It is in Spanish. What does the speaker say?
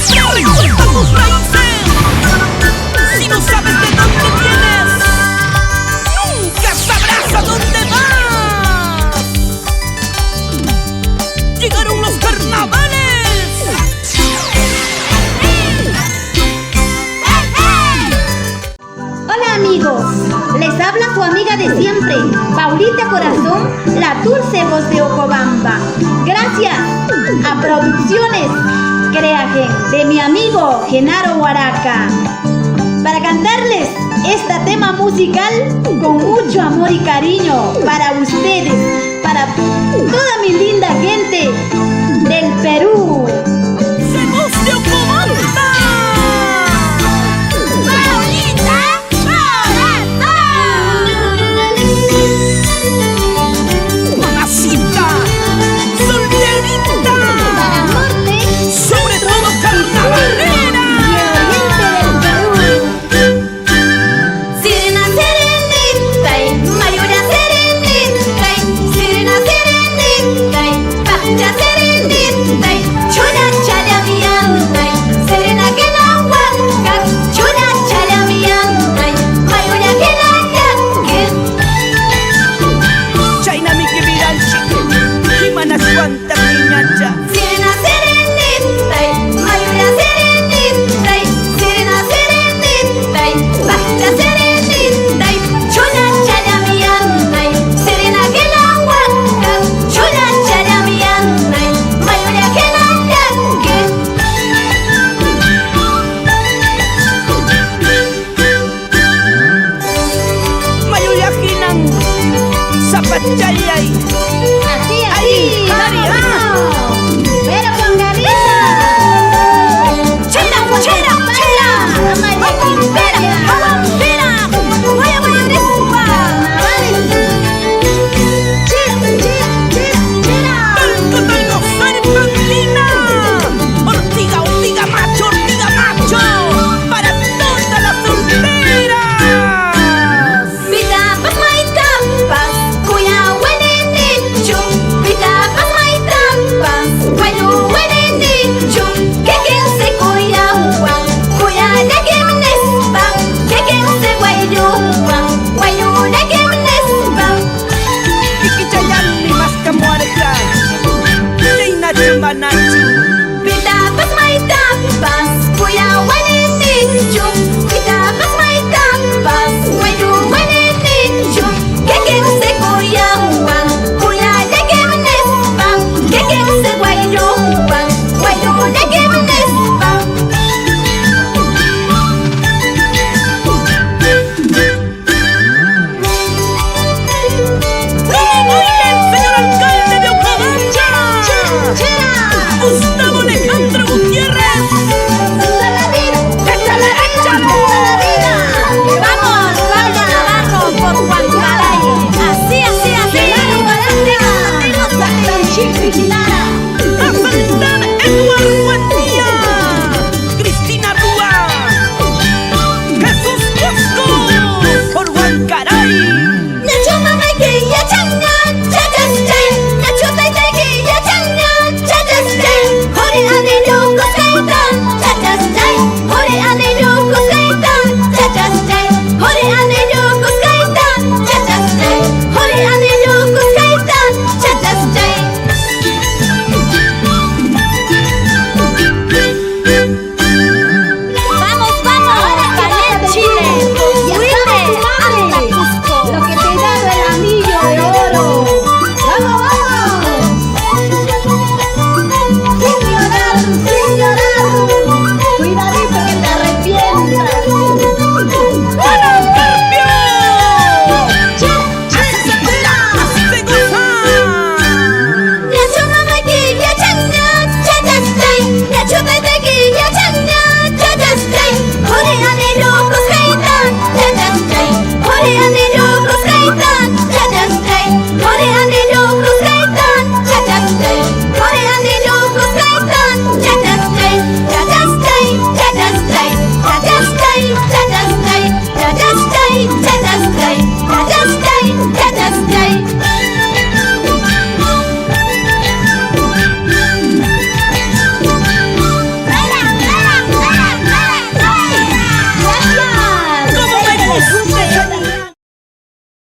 Siempre recuerda tus raíces. Si no sabes de dónde vienes, nunca sabrás a dónde vas. Llegaron los carnavales. Hola amigos, les habla su amiga de siempre, Paulita Corazón, la dulce voz de Ocobamba. Gracias a Producciones Creagen de mi amigo Genaro Huaraca, para cantarles este tema musical con mucho amor y cariño para ustedes, para toda mi linda gente del Perú. ¡Se voz de Ocobamba! Así, pero con garrita. Chera, chera, chera. Aguampera, aguampera. Vaya, vaya, despa. Talgo, serpentina. Ortiga, ortiga, macho, para todas las solteras. Pitapas, maitapas, kuya wenenichu. Pitapas, maitapas, wayu wenenichu. Keken se kuya huang, kuya lagi menesbang. Keken se wayu huang, wayu lagi menesbang. Ikichayan ni mas kamuarga. Jay na chumanachu. Pitapas, maitapas, kuya wenenichu. Pitapas, maitapas, wayu wenenichu. Keken se kuya huang, kuya lagi menesbang. Keken se wayu huang, wayu lagi menesbang. Señor alcalde de Ocobamba, Gustavo Alejandro Gutiérrez. ¡Échale, échale! Vamos, Pablo Navarro por Juan Caray. Así, así, así. Genaro Huaraca, Chico y Chinara.